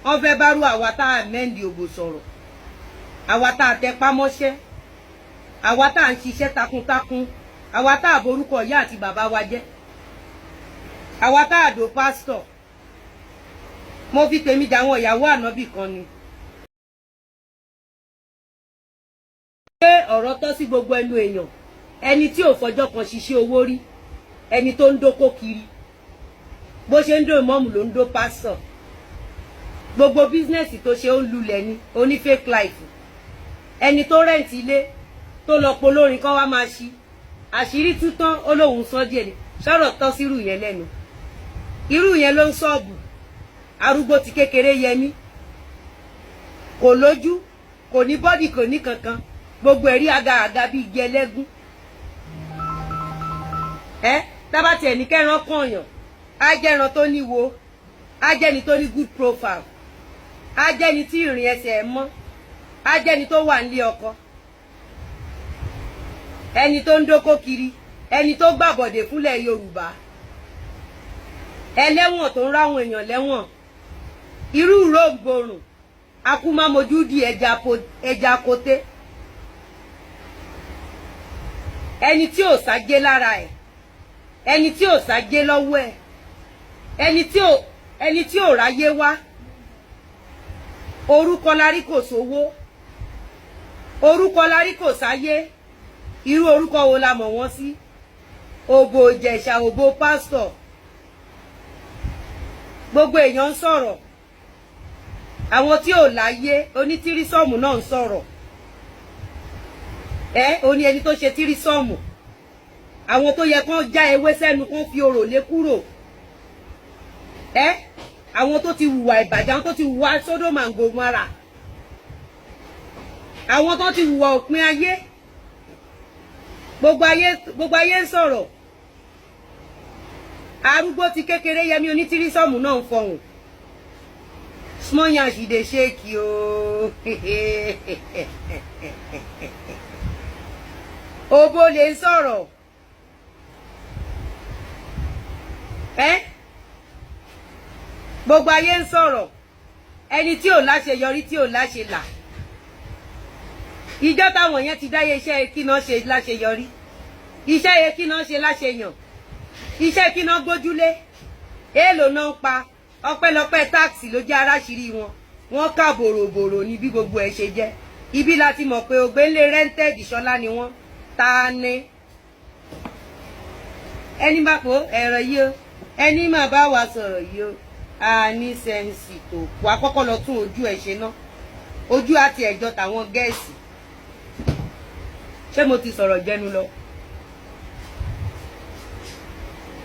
wọ́n fẹ́ bá rú àwa tá à mẹ́ndì òbò sọ̀rọ̀, àwa tá à tẹpá mọ́ṣẹ́, àwa tá à ń ṣiṣẹ́ takuntakun, àwa tá à borúkọ ìyá àti bàbá wa jẹ́, àwa tá à dò pásítọ̀. Mo fi tèmi jà àwọn ìyàwó ànábì kan ni. Pé ọ̀rọ̀ tọ́ sí gbogbo ẹnu èèyàn, ẹni tí ò fọjọ́ kan ṣiṣẹ́ owó rí, ẹni tó ń dóko kiri, bó ṣe ń dó ìmọ̀mù ló ń dó pásítọ̀. Gbogbo bísínẹ́sì tó ṣe ó ń lulẹ̀ ni, oní fake life. Ẹni tó rẹ̀ǹtì ilé tó lọ polórin kọ́ wá máa ṣí, àṣírí tútán ó lóun sọ díẹ̀ ni, sọ̀rọ̀ tọ́ sí irú yẹn lẹ́nu. Irú yẹn ló ń sọ́ọ̀bù, arúgbó ti kékeré yẹmí, kò lójú, kò ní bọ́dì, kò ní kankan, gbogbo ẹ̀rí aga bíi igi ẹlẹ́gún. Tábàtì ẹni kẹ́ran kọ̀ọ̀yàn, á jẹ́ran tó níwo, á jẹ́ni tó ní good profile, á jẹ́ni tí ìrìn ẹsẹ̀ ẹ̀ mọ́, á jẹ́ni tó wà nílé ọkọ, ẹni tó ń dóko kiri, ẹni tó gbàbọ̀dè fúnlẹ̀ Yorùbá, ẹlẹ́wọ̀n tó ń ráwọn èèyàn lẹ́wọ̀n, irú rògbòrùn akúmámojú di ẹja koté, ẹni tí ò ságé lára ẹ̀, ẹni tí ò ságé lọ́wọ́ ẹ̀, ẹni tí ò ráyé wá, orúkọ larí kò sówó, orúkọ larí kò sáyé. Irú orúkọ wo la mọ̀ wọ́n sí? Òbò Ìjẹ̀ṣà, òbò pásítọ̀. Gbogbo èèyàn ń sọ̀rọ̀, àwọn tí ò láyé onítìrísọ́ọ̀mù náà ń sọ̀rọ̀. Oní ẹni tó ṣe tírísọ́ọ̀mù, àwọn tó yẹ kán já ewé sẹ́nu kán fi orò lé kúrò, àwọn tó ti hùwà ìbàjẹ́, àwọn tó ti hùwà Sódómù àti Gòmórà, àwọn tó ti hùwà òpin ayé, gbogbo ayé ń sọ̀rọ̀. Arúgbó ti kékeré yẹmí onítìrísọ́ọ̀mù náà ń fọhùn. Small yan she dey shake yo. Òbò lè ń sọ̀rọ̀. Gbogbo ayé ń sọ̀rọ̀. Ẹni tí ò láṣeyọrí, tí ò láṣe là. Ìjọ táwọn yẹn ti dáyé iṣẹ́ kí náà ṣe láṣeyọrí. Iṣẹ́ yẹn kí náà ṣe láṣeyàn. Iṣẹ́ kí náà gbójúlé. Èèlò náà ń pa. Ọpẹ́lọpẹ́ táàkì ló jẹ́ aráṣìírí wọn. Wọ́n ká bòròbòrò ní bí gbogbo ẹ̀ ṣe jẹ́. Ibi láti mọ̀ pé ògbénlé rented Ṣọlá ni wọ́n. Ta ni? Ẹni bá po ẹ̀rọ yìí o. Ẹni máa bá wa sọ̀rọ̀ yìí o. A ní sẹ́ǹsì tó. Wà á kọ́kọ́ lọ tún ojú ẹ̀ ṣe ná. Ojú àti ẹ̀jọ́ tàwọn Gẹ̀ẹ́sì. Ṣé mo ti sọ̀rọ̀ jẹnu lọ?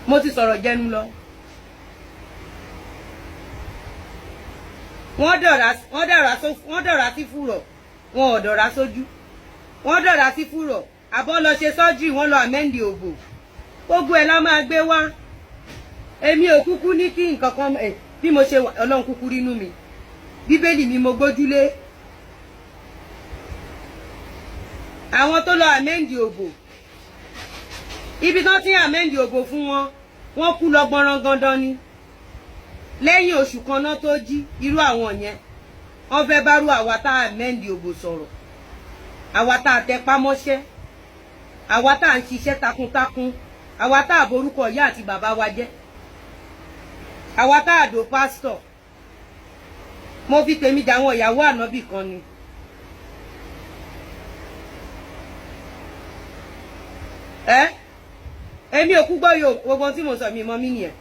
Mo ti sọ̀rọ̀ jẹnu lọ. Wọ́n dọ̀rá sí fúrọ̀, wọn ò dọ̀rá sójú. Wọ́n dọ̀rá sí fúrọ̀, àbọ̀ lọ ṣe sọ́jú, wọ́n lọ àmẹ́ndì òbò. Gbogbo ẹ̀ la máa gbé wá. Èmi ò kúkú ní kí nǹkan kan bí mo ṣe wà, Ọlọ́run kúkú rínú mi. Bíbélì mi mo gbójúlé. Àwọn tó lọ àmẹ́ndì òbò, ibi tán tí àmẹ́ndì òbò fún wọn, wọ́n kú lọ gbọ́nrán gandan ni. Lẹ́yìn oṣù kan náà tó jí, irú àwọn yẹn wọ́n fẹ́ bá rú àwa tá à mẹ́ndì òbò sọ̀rọ̀, àwa tá à tẹpá mọ́ṣẹ́, àwa tá à ń ṣiṣẹ́ takuntakun, àwa tá à borúkọ ìyá àti bàbá wa jẹ́, àwa tá à dò pásítọ̀. Mo fi tèmi jà àwọn ìyàwó ànábì kan ni. Èmi ò kú gbọ́ yóò gbogbo tí mo sọ mi mọ́ mí nìyẹn.